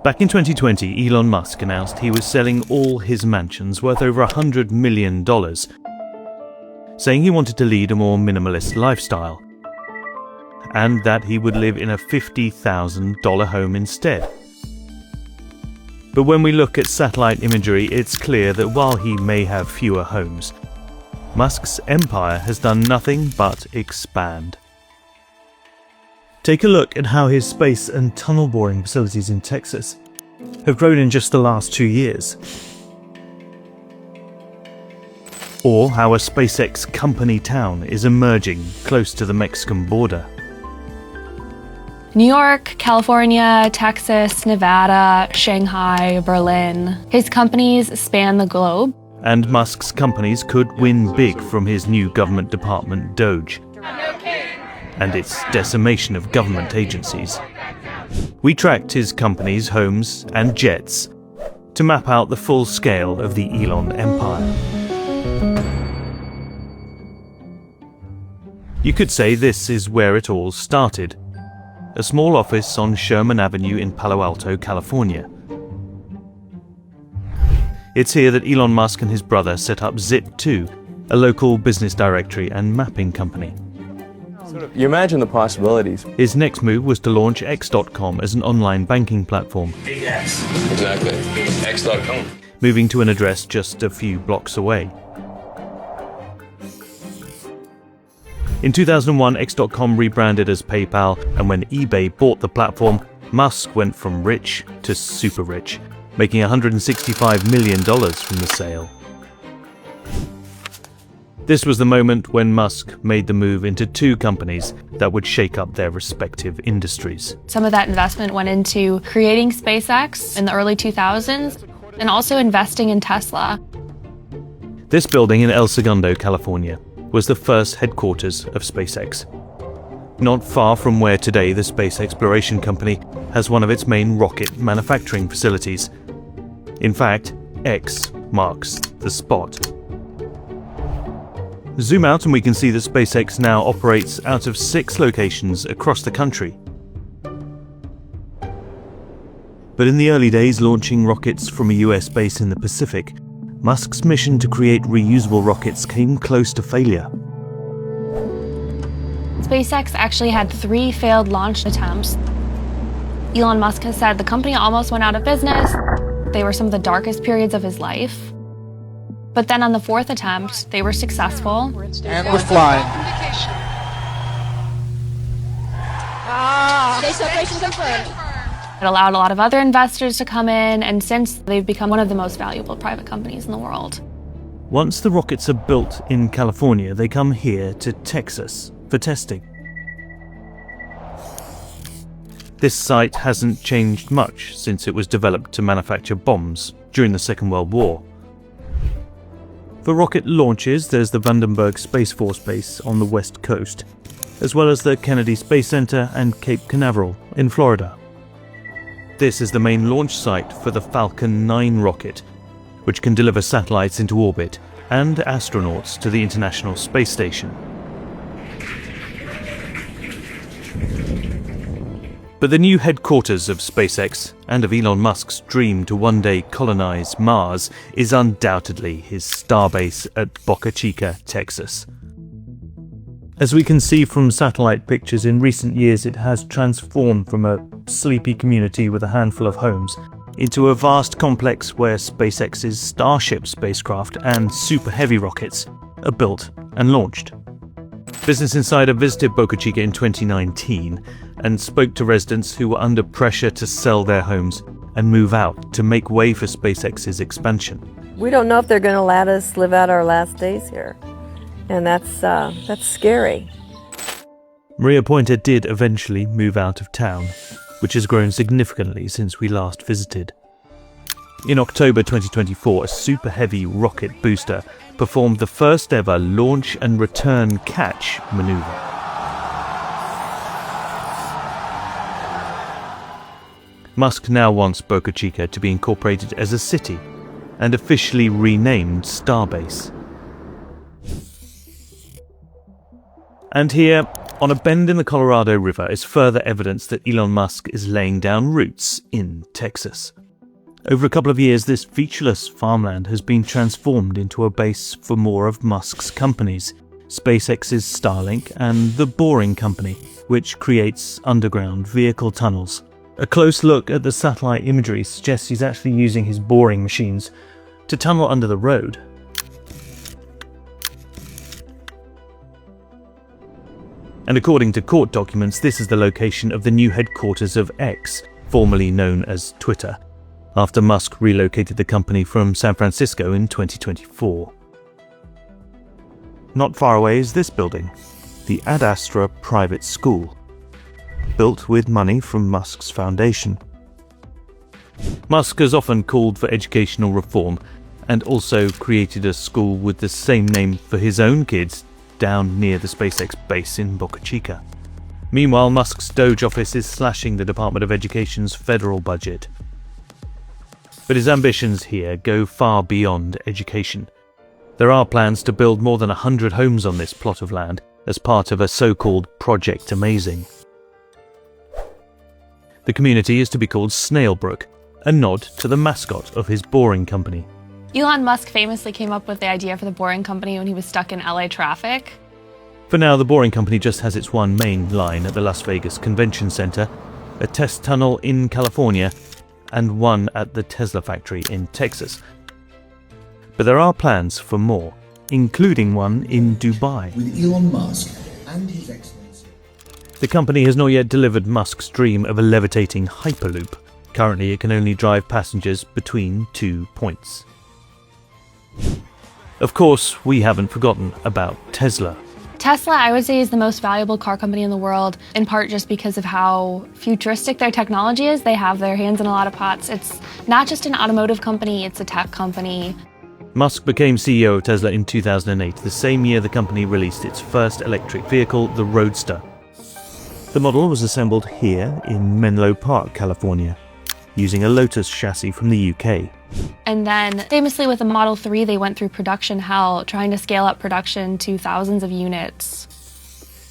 Back in 2020, Elon Musk announced he was selling all his mansions worth over $100 million, saying he wanted to lead a more minimalist lifestyle, and that he would live in a $50,000 home instead. But when we look at satellite imagery, it's clear that while he may have fewer homes, Musk's empire has done nothing but expand. Take a look at how his space and tunnel boring facilities in Texas have grown in just the last 2 years. Or how a SpaceX company town is emerging close to the Mexican border. New York, California, Texas, Nevada, Shanghai, Berlin. His companies span the globe. And Musk's companies could win big from his new government department, Doge, and its decimation of government agencies. We tracked his companies, homes, and jets to map out the full scale of the Elon empire. You could say this is where it all started. A small office on Sherman Avenue in Palo Alto, California. It's here that Elon Musk and his brother set up Zip2, a local business directory and mapping company. You imagine the possibilities. His next move was to launch X.com as an online banking platform. X. Exactly. X.com. Moving to an address just a few blocks away. In 2001, X.com rebranded as PayPal, and when eBay bought the platform, Musk went from rich to super rich, making $165 million from the sale. This was the moment when Musk made the move into two companies that would shake up their respective industries. Some of that investment went into creating SpaceX in the early 2000s and also investing in Tesla. This building in El Segundo, California, was the first headquarters of SpaceX. Not far from where today the Space Exploration Company has one of its main rocket manufacturing facilities. In fact, X marks the spot. Zoom out and we can see that SpaceX now operates out of 6 locations across the country. But in the early days launching rockets from a US base in the Pacific, Musk's mission to create reusable rockets came close to failure. SpaceX actually had 3 failed launch attempts. Elon Musk has said the company almost went out of business. They were some of the darkest periods of his life. But then on the 4th attempt, they were successful. And we're flying. Space operation confirmed. It allowed a lot of other investors to come in, and since they've become one of the most valuable private companies in the world. Once the rockets are built in California, they come here to Texas for testing. This site hasn't changed much since it was developed to manufacture bombs during the Second World War. For rocket launches, there's the Vandenberg Space Force Base on the west coast, as well as the Kennedy Space Center and Cape Canaveral in Florida. This is the main launch site for the Falcon 9 rocket, which can deliver satellites into orbit and astronauts to the International Space Station. But the new headquarters of SpaceX and of Elon Musk's dream to one day colonize Mars is undoubtedly his starbase at Boca Chica, Texas. As we can see from satellite pictures, in recent years it has transformed from a sleepy community with a handful of homes into a vast complex where SpaceX's Starship spacecraft and Super Heavy rockets are built and launched. Business Insider visited Boca Chica in 2019 and spoke to residents who were under pressure to sell their homes and move out to make way for SpaceX's expansion. We don't know if they're going to let us live out our last days here, and that's scary. Maria Pointer did eventually move out of town, which has grown significantly since we last visited. In October 2024, a Super Heavy rocket booster performed the first ever launch and return catch maneuver. Musk now wants Boca Chica to be incorporated as a city and officially renamed Starbase. And here, On a bend in the Colorado River is further evidence that Elon Musk is laying down roots in Texas. Over a couple of years, this featureless farmland has been transformed into a base for more of Musk's companies, SpaceX's Starlink and the Boring Company, which creates underground vehicle tunnels. A close look at the satellite imagery suggests he's actually using his boring machines to tunnel under the road. And according to court documents, this is the location of the new headquarters of X, formerly known as Twitter, after Musk relocated the company from San Francisco in 2024. Not far away is this building, the Ad Astra Private School, built with money from Musk's foundation. Musk has often called for educational reform and also created a school with the same name for his own kids down near the SpaceX base in Boca Chica. Meanwhile, Musk's Doge office is slashing the Department of Education's federal budget. But his ambitions here go far beyond education. There are plans to build more than 100 homes on this plot of land as part of a so-called Project Amazing. The community is to be called Snailbrook, a nod to the mascot of his Boring Company. Elon Musk famously came up with the idea for the Boring Company when he was stuck in LA traffic. For now, the Boring Company just has its one main line at the Las Vegas Convention Center, a test tunnel in California, and one at the Tesla factory in Texas. But there are plans for more, including one in Dubai. With Elon Musk and His Excellency. The company has not yet delivered Musk's dream of a levitating Hyperloop. Currently, it can only drive passengers between 2 points. Of course, we haven't forgotten about Tesla. Tesla, I would say, is the most valuable car company in the world, in part just because of how futuristic their technology is. They have their hands in a lot of pots. It's not just an automotive company, it's a tech company. Musk became CEO of Tesla in 2008, the same year the company released its first electric vehicle, the Roadster. The model was assembled here in Menlo Park, California, using a Lotus chassis from the UK. And then, famously with the Model 3, they went through production hell, trying to scale up production to thousands of units.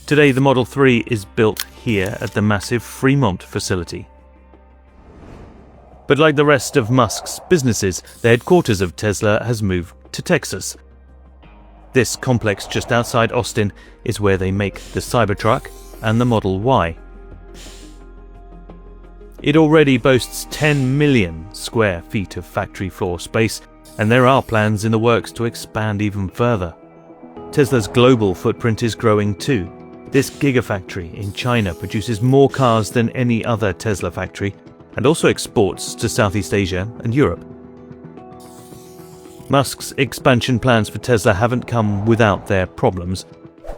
Today, the Model 3 is built here at the massive Fremont facility. But like the rest of Musk's businesses, the headquarters of Tesla has moved to Texas. This complex just outside Austin is where they make the Cybertruck and the Model Y. It already boasts 10 million square feet of factory floor space, and there are plans in the works to expand even further. Tesla's global footprint is growing too. This gigafactory in China produces more cars than any other Tesla factory, and also exports to Southeast Asia and Europe. Musk's expansion plans for Tesla haven't come without their problems.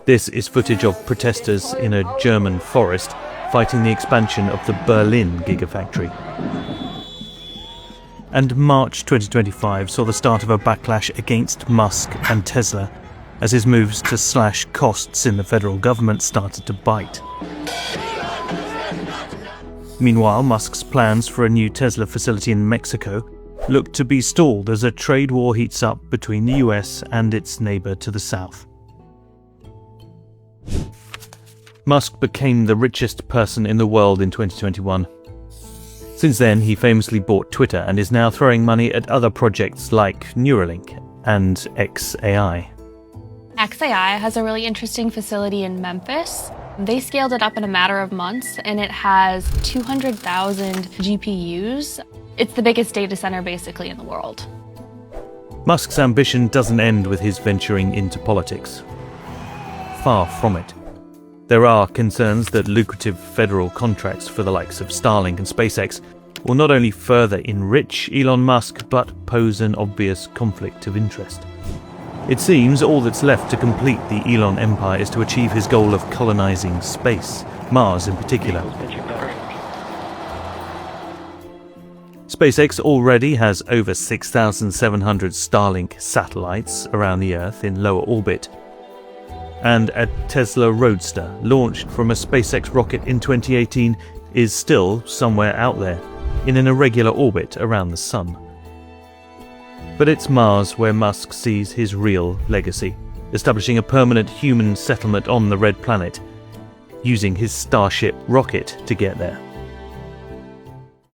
This is footage of protesters in a German forest fighting the expansion of the Berlin Gigafactory. And March 2025 saw the start of a backlash against Musk and Tesla as his moves to slash costs in the federal government started to bite. Meanwhile, Musk's plans for a new Tesla facility in Mexico look to be stalled as a trade war heats up between the US and its neighbor to the south. Musk became the richest person in the world in 2021. Since then, he famously bought Twitter and is now throwing money at other projects like Neuralink and XAI. XAI has a really interesting facility in Memphis. They scaled it up in a matter of months, and it has 200,000 GPUs. It's the biggest data center basically in the world. Musk's ambition doesn't end with his venturing into politics. Far from it. There are concerns that lucrative federal contracts for the likes of Starlink and SpaceX will not only further enrich Elon Musk, but pose an obvious conflict of interest. It seems all that's left to complete the Elon empire is to achieve his goal of colonizing space, Mars in particular. SpaceX already has over 6,700 Starlink satellites around the Earth in lower orbit, and a Tesla Roadster, launched from a SpaceX rocket in 2018, is still somewhere out there, in an irregular orbit around the Sun. But it's Mars where Musk sees his real legacy, establishing a permanent human settlement on the Red Planet. using his Starship rocket to get there.